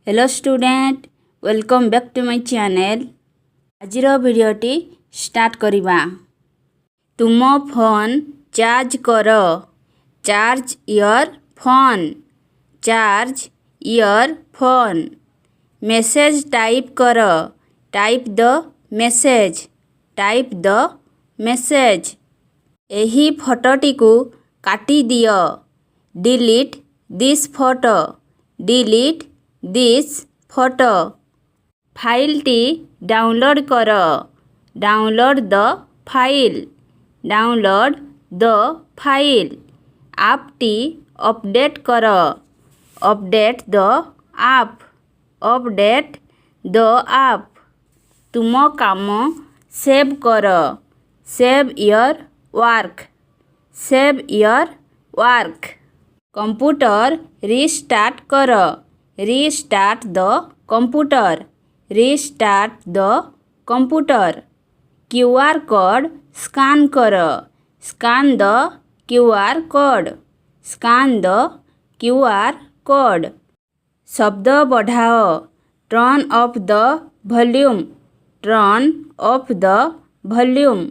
Hello student welcome back to my channel. आज भिडियोटी start करिबा। तुम फोन चार्ज कर। Charge your phone. Charge your phone. Message type कर। Type the message. Type the message. एही फोटोटी को काटी दियो। Delete this photo. Delete this photo. File टी डाउनलोड कर। Download the file. Download the file. App टी अपडेट कर। Update the app. Update the app. तुम काम सेव कर। Save your work. Save your work. Computer restart कर। Restart the computer. Restart the computer. QR code scan कर। Scan the QR code. Scan the QR code. शब्द बढ़ाओ। Turn off the volume. Turn off the volume.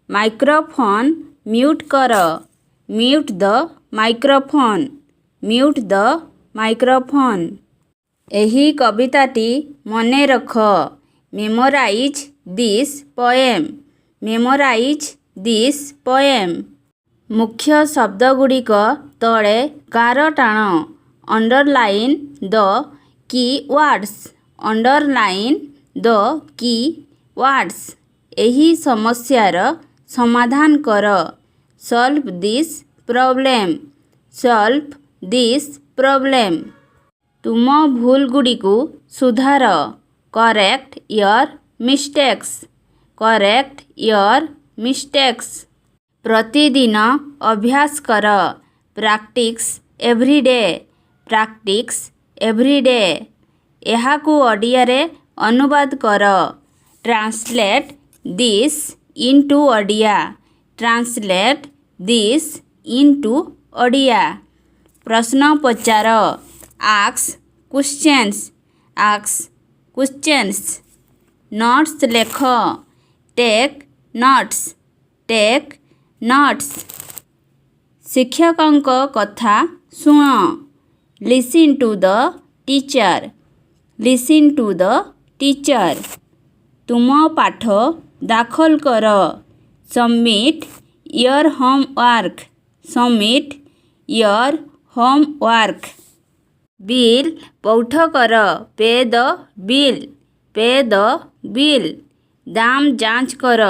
Microphone mute कर। Mute the microphone. Mute the microphone. एही कविताटी मने रख। Memorise this poem. Memorise this poem. मुख्य शब्दगुड़िक तले गार टाण। Underline the key words. Underline the key words. एही समस्यार समाधान कर। Solve this problem. Solve this problem. तुम भूल गुड़िकु सुधार। Correct your mistakes. Correct your mistakes. प्रतिदिन अभ्यास कर। Practise every day. Practise every day. एहाकु ओडिया रे अनुवाद कर। Translate this into Odia. Translate this into Odia. प्रश्न पचार। Ask questions. Ask questions. Notes लेख। Take notes. Take notes. शिक्षकंक कथा सुन। Listen to the teacher. Listen to the teacher. तुम पाठ दाखल कर। Submit your homework. Submit your homework. Bill पौठ कर। पे the bill. Pay the bill. दाम जांच कर।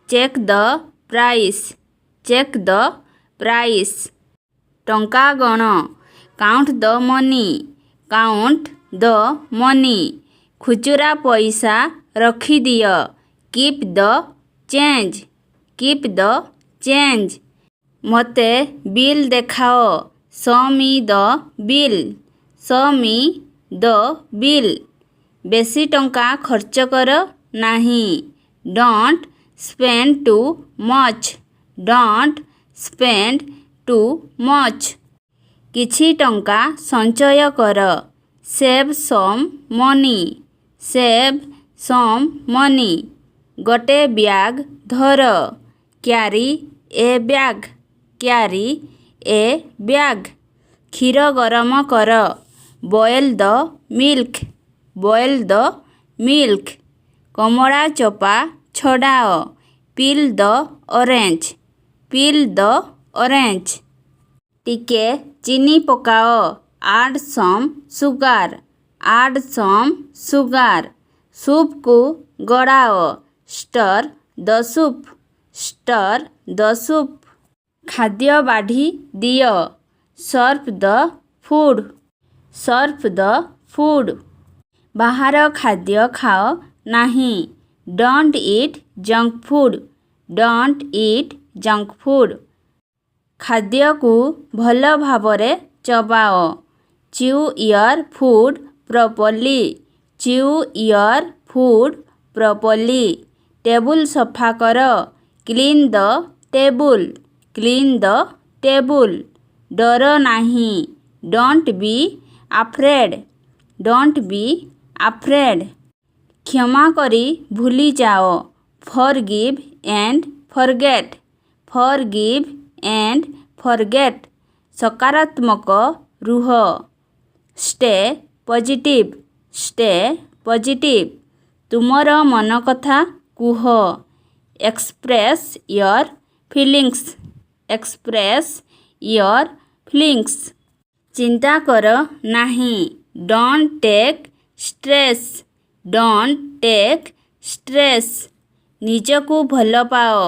Check the price. Check the price. टंका गण। Count the money. Count the money. खुचुरा पैसा रखी दियो। Keep the change. Keep the change. मते बिल देखाओ। Show me the bill. Show me the bill. बेसी टंका खर्च कर नाही। Don't spend too much. Don't spend too much. किछि टंका संचय कर। Save some money. Save some money. गोटे बैग धर। क्यारी ए बैग। क्यारी ए बैग। क्षीर गरम कर। Boil the milk. Boil the milk. कमला चोपा छड़ाओ। Peel the orange. Peel the orange. टिके चीनी पकाओ। Add some sugar. Add some sugar. Soup को गड़ाओ। Stir the soup. Stir the soup. खाद्य बाढ़ी दियो। Serve the food. Serve the food. बाहर खाद्य खाओ नाही। Don't eat junk food. Don't eat junk food. खाद्य को भल भावरे चबाओ। Chew your food properly. Chew your food properly. Table सफा कर। Clean the table. Clean the table. डर नाही। Don't be afraid. Don't be afraid. କ୍ଷମା କରି ଭୁଲି ଯାଅ। Forgive and forget. Forgive and forget. ସକାରାତ୍ମକ ରୁହ। Stay positive. Stay positive. ତୁମର ମନ କଥା କୁହ। Express your feelings. Express your feelings. ଚିନ୍ତା କର ନାହିଁ। Don't take stress. Don't take stress. ନିଜକୁ ଭଲ ପାଅ।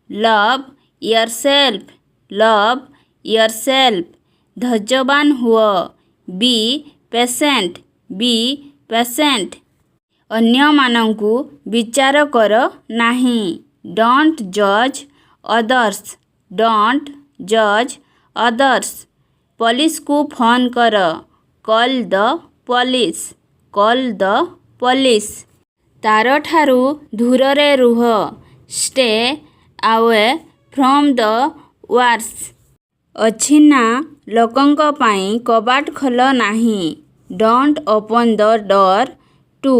Love yourself. Love yourself. ଧୈର୍ଯ୍ୟବାନ ହୁଅ। Be patient. Be patient. ଅନ୍ୟମାନଙ୍କୁ ବିଚାର କର ନାହିଁ। ଡୋଣ୍ଟ ଜଜ୍ ଅଦର୍ସ। ଡୋଣ୍ଟ ଜଜ୍ ଅଦର୍ସ। ପୋଲିସକୁ ଫୋନ୍ କର। Call the police. Call the police. ତା'ରଠାରୁ ଦୂରରେ ରୁହ। Stay away from the wars. ଅଚିହ୍ନା ଲୋକଙ୍କ ପାଇଁ କବାଟ ଖୋଲ ନାହିଁ। Don't open the door to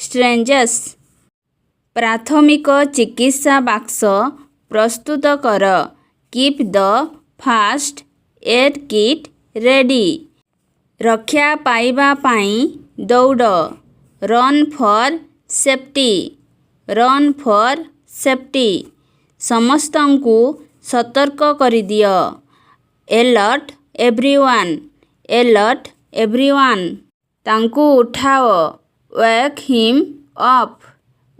strangers. ପ୍ରାଥମିକ ଚିକିତ୍ସା ବାକ୍ସ ପ୍ରସ୍ତୁତ କର। Keep the first aid kit ready. ରକ୍ଷା ପାଇବା ପାଇଁ ଦୌଡ଼। Run for safety. Run for safety. ସମସ୍ତଙ୍କୁ ସତର୍କ କରିଦିଅ। Alert everyone. Alert everyone. ତାଙ୍କୁ ଉଠାଅ। Wake him up.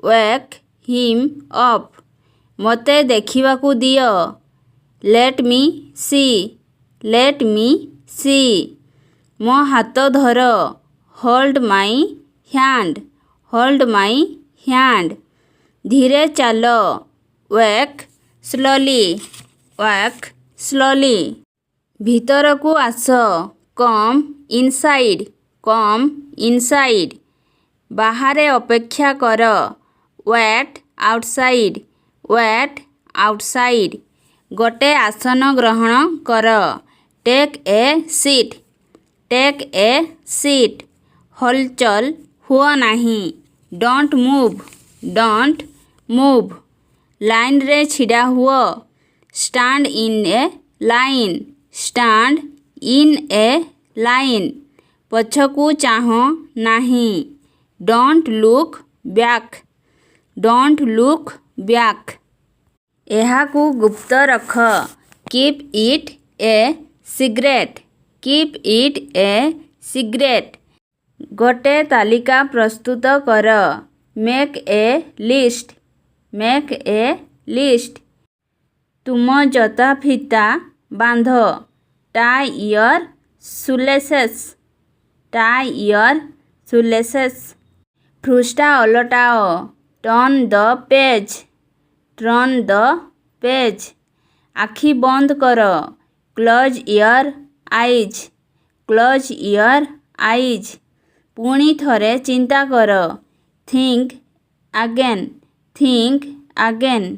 Wake him up. ମୋତେ ଦେଖିବାକୁ ଦିଅ। ଲେଟ୍ ମି ସି। ଲେଟ୍ ମି ସି। ମୋ ହାତ ଧର। Hold my hand. Hold my hand. ଧୀରେ ଚାଲ। Walk slowly. Walk slowly. ଭିତରକୁ ଆସ। Come inside. Come inside. ବାହାରେ ଅପେକ୍ଷା କର। Wait outside. Wait outside. ଗୋଟେ ଆସନ ଗ୍ରହଣ କର। Take a seat. Take a seat. ହଲଚଲ ହୁଅ ନାହିଁ। Don't move. Don't move. ଲାଇନରେ ଛିଡ଼ା ହୁଅ। Stand in a line. Stand in a line. ପଛକୁ ଚାହଁ ନାହିଁ। Don't look back. Don't look back. ଏହାକୁ ଗୁପ୍ତ ରଖ। Keep it a secret. Keep it a secret. ଗୋଟେ ତାଲିକା ପ୍ରସ୍ତୁତ କର। Make a list. Make a list. ତୁମ ଜୋତା ଫିତା ବାନ୍ଧ। ଟାଏ ୟର୍ ସୁଲେସେସ୍। ଟାଏ ୟର୍ ସୁଲେସେସ୍। ପୃଷ୍ଠା ଓଲଟାଅ। Turn the page. Turn the page. ଆଖି ବନ୍ଦ କର। Close your eyes. Close your eyes. ପୁଣି ଥରେ ଚିନ୍ତା କର। Think again. Think again.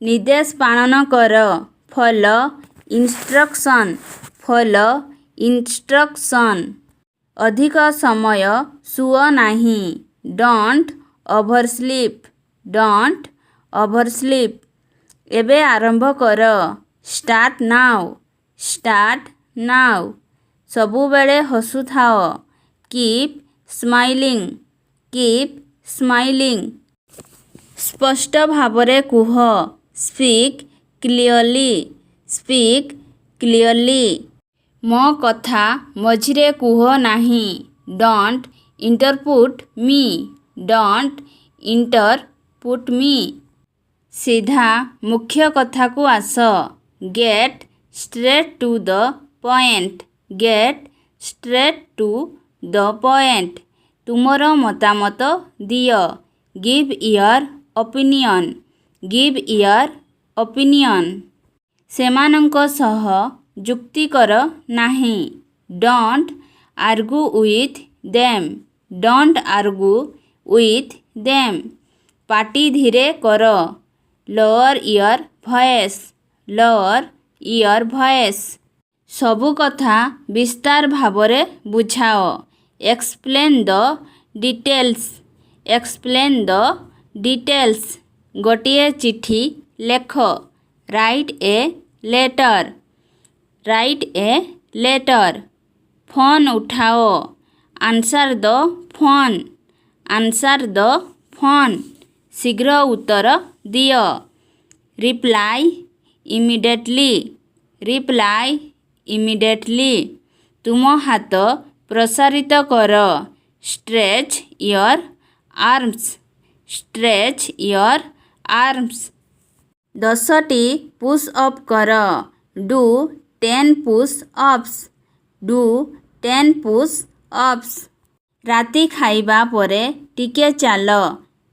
ନିର୍ଦ୍ଦେଶ ପାଳନ କର। Follow instruction. Follow instruction. ଅଧିକ ସମୟ ଶୁଅ ନାହିଁ। Don't oversleep. Don't oversleep. ଏବେ ଆରମ୍ଭ କର। Start now. Start now. ସବୁବେଳେ ହସୁଥାଅ। Keep smiling. Keep smiling. ସ୍ପଷ୍ଟ ଭାବରେ କୁହ। Speak clearly. Speak clearly. ମୋ କଥା ମଝିରେ କୁହ ନାହିଁ। ଡୋଣ୍ଟ ଇଣ୍ଟରପୁଟ୍ ମି। ଡୋଣ୍ଟ ଇଣ୍ଟରପୁଟ୍ ମି। ସିଧା ମୁଖ୍ୟ କଥାକୁ ଆସ। Get straight to the point. Get straight to the point. ତୁମର ମତାମତ ଦିଅ। Give your opinion. Give your opinion. ସେମାନଙ୍କ ସହ ଯୁକ୍ତି କର ନାହିଁ। Don't argue with them. Don't argue with them. ପାଟି ଧୀରେ କର। Lower your voice. Lower your voice. ସବୁ କଥା ବିସ୍ତାର ଭାବରେ ବୁଝାଅ। explain the details, explain the details। ଗୋଟିଏ ଚିଠି ଲେଖ, write a letter, write a letter। Phone ଉଠାଅ, answer the phone, answer the phone। ଶୀଘ୍ର ଉତ୍ତର ଦିଅ, reply immediately, reply immediately। ତୁମ ହାତ ପ୍ରସାରିତ କର, stretch your arms, stretch your arms। 10ଟି push up କର, do 10 push ups, do 10 push ups। ରାତି ଖାଇବା ପରେ ଟିକେ ଚାଲ,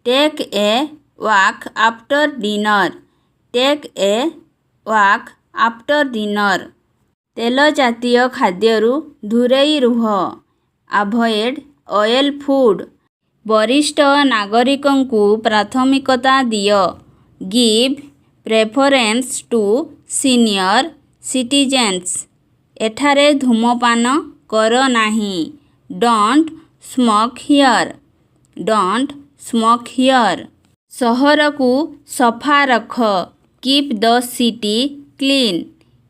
take a walk after dinner, take a walk after dinner। ତେଲ ଜାତୀୟ ଖାଦ୍ୟରୁ ଦୂରେଇ ରୁହ, avoid oil food। ବରିଷ୍ଠ ନାଗରିକଙ୍କୁ ପ୍ରାଥମିକତା ଦିଅ, give preference to senior citizens। ଏଠାରେ ଧୂମପାନ କର ନାହିଁ, don't smoke here, don't smoke here। ସହରକୁ ସଫା ରଖ, keep the city clean,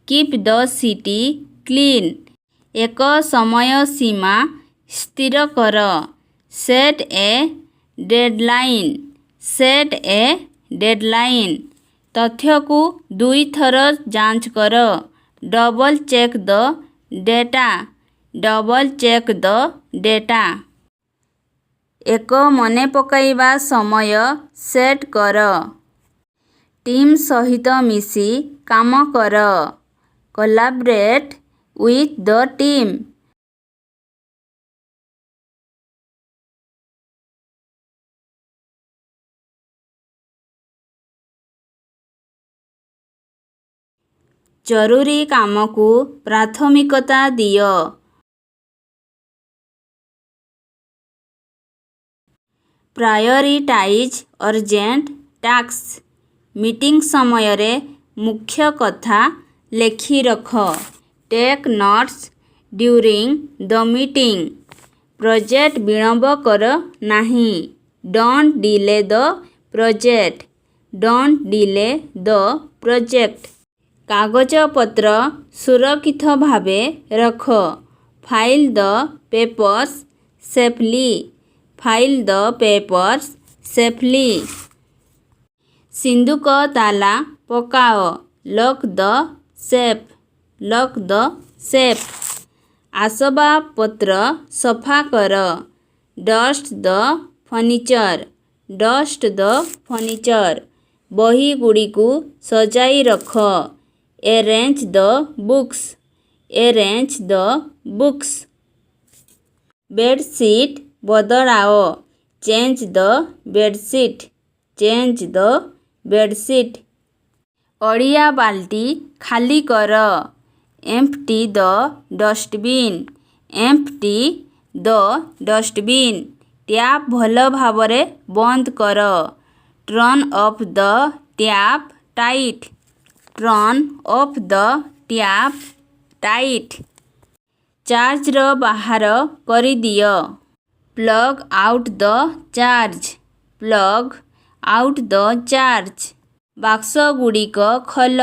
keep the city clean। ଏକ ସମୟ ସୀମା ସ୍ଥିର କର, set a deadline, set a deadline। ତଥ୍ୟକୁ 2 ଥର ଯାଞ୍ଚ କର, double check the data, double check the data। ଏକ ମନେ ପକାଇବା ସମୟ ସେଟ୍ କର, ଟିମ୍ ସହିତ ମିଶି କାମ କର, collaborate with the team। ଜରୁରୀ କାମକୁ ପ୍ରାଥମିକତା ଦିଅ, prioritize urgent tasks। ମିଟିଂ ସମୟରେ ମୁଖ୍ୟ କଥା ଲେଖି ରଖ, take notes during the meeting। Project ବିଳମ୍ବ କର ନାହିଁ, don't delay the project, don't delay the project। କାଗଜପତ୍ର ସୁରକ୍ଷିତ ଭାବେ ରଖ, file the papers safely, file the papers safely। ସିନ୍ଦୁକ ତାଲା ପକାଅ, lock the safe, lock the safe। ଆସବାବପତ୍ର ସଫା କର, dust the furniture, dust the furniture। ବହିଗୁଡ଼ିକୁ ସଜାଇ ରଖ, arrange the books, arrange the books। Bedsheet ବଦଳାଅ, change the bedsheet, change the bedsheet। ଅଳିଆ ବାଲ୍ଟି ଖାଲି କର, empty the dustbin, empty the dustbin। Tap ଭଲ ଭାବରେ ବନ୍ଦ କର, turn off the tap tight, turn off the tap tight। Charger ବାହାର କରିଦିଅ, plug out the charge, plug out the charge। ବାକ୍ସଗୁଡ଼ିକ ଖୋଲ,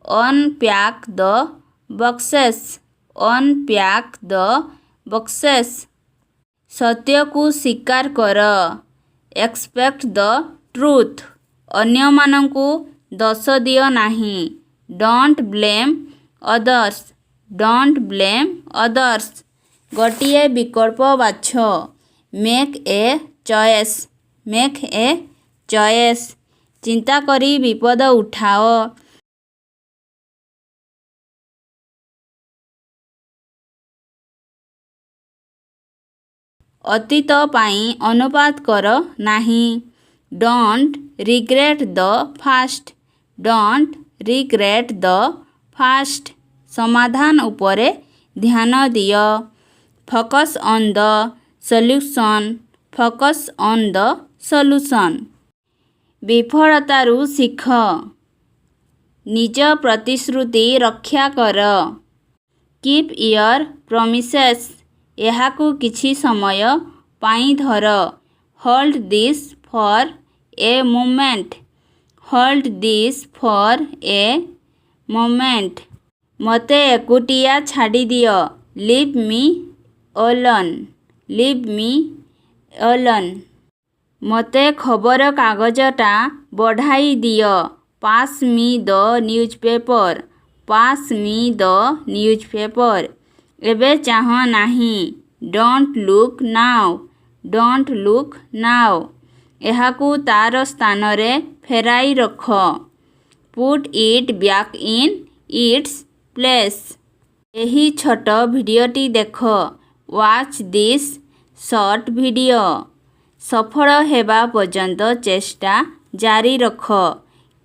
unpack the boxes, unpack the boxes। ସତ୍ୟକୁ ସ୍ୱୀକାର କର, expect the truth। ଅନ୍ୟମାନଙ୍କୁ ଦୋଷ ଦିଅ ନାହିଁ, don't blame others, don't blame others। ଗୋଟିଏ ବିକଳ୍ପ ବାଛ, make a choice, make a choice। ଚିନ୍ତା କରି ବିପଦ ଉଠାଅ, ଅତୀତ ପାଇଁ ଅନୁବାଦ କର ନାହିଁ, don't regret the past, don't regret the past। ସମାଧାନ ଉପରେ ଧ୍ୟାନ ଦିଅ, focus on the solution, focus on the solution। ବିଫଳତାରୁ ଶିଖ, ନିଜ ପ୍ରତିଶ୍ରୁତି ରକ୍ଷା କର, keep your promises, ଏହାକୁ କିଛି ସମୟ ପାଇଁ ଧର। Hold this for a moment. Hold this for a moment. ମୋତେ ଏକୁଟିଆ ଛାଡ଼ିଦିଅ। ଲିଭ୍ ମି ଅଲୋନ୍। ଲିଭ୍ ମି ଅଲୋନ୍। ମୋତେ ଖବରକାଗଜଟା ବଢ଼ାଇ ଦିଅ। ପାସ୍ ମି ଦ ନ୍ୟୁଜପେପର୍। ପାସ୍ ମି ଦ ନ୍ୟୁଜପେପର୍। ଏବେ ଚାହଁ ନାହିଁ। Don't look now. Don't look now. ଏହାକୁ ତା'ର ସ୍ଥାନରେ ଫେରାଇ ରଖ। Put it back in its place. ଏହି ଛୋଟ ଭିଡ଼ିଓଟି ଦେଖ। Watch this short video. ସଫଳ ହେବା ପର୍ଯ୍ୟନ୍ତ ଚେଷ୍ଟା ଜାରି ରଖ।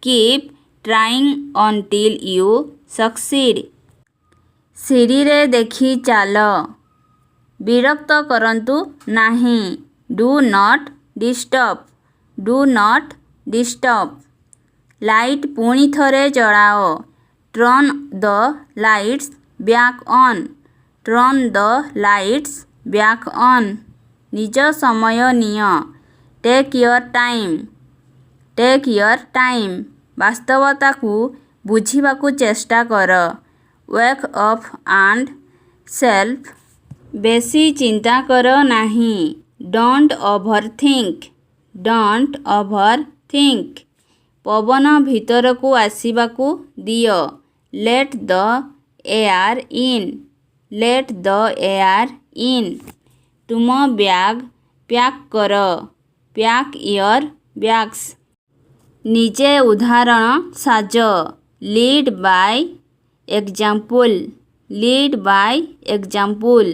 Keep trying until you succeed. ସିଡ଼ିରେ ଦେଖି ଚାଲ। ବିରକ୍ତ କରନ୍ତୁ ନାହିଁ। Do not disturb. Do not disturb. Light ପୁଣି ଥରେ ଜଳାଅ। Turn the lights back on. Turn the lights back on. ନିଜ ସମୟ ନିଅ। Take your time. Take your time. ବାସ୍ତବତାକୁ ବୁଝିବାକୁ ଚେଷ୍ଟା କର। ୱେକ୍ ଅପ୍ ଆଣ୍ଡ ସେଲ୍ଫ। ବେଶୀ ଚିନ୍ତା କର ନାହିଁ। Don't overthink. Don't overthink. ପବନ ଭିତରକୁ ଆସିବାକୁ ଦିଅ। Let the air in. Let the air in. ତୁମ ବ୍ୟାଗ୍ ପ୍ୟାକ୍ କର। Pack your bags. ନିଜେ ଉଦାହରଣ ସାଜ। Lead by example. Lead by example.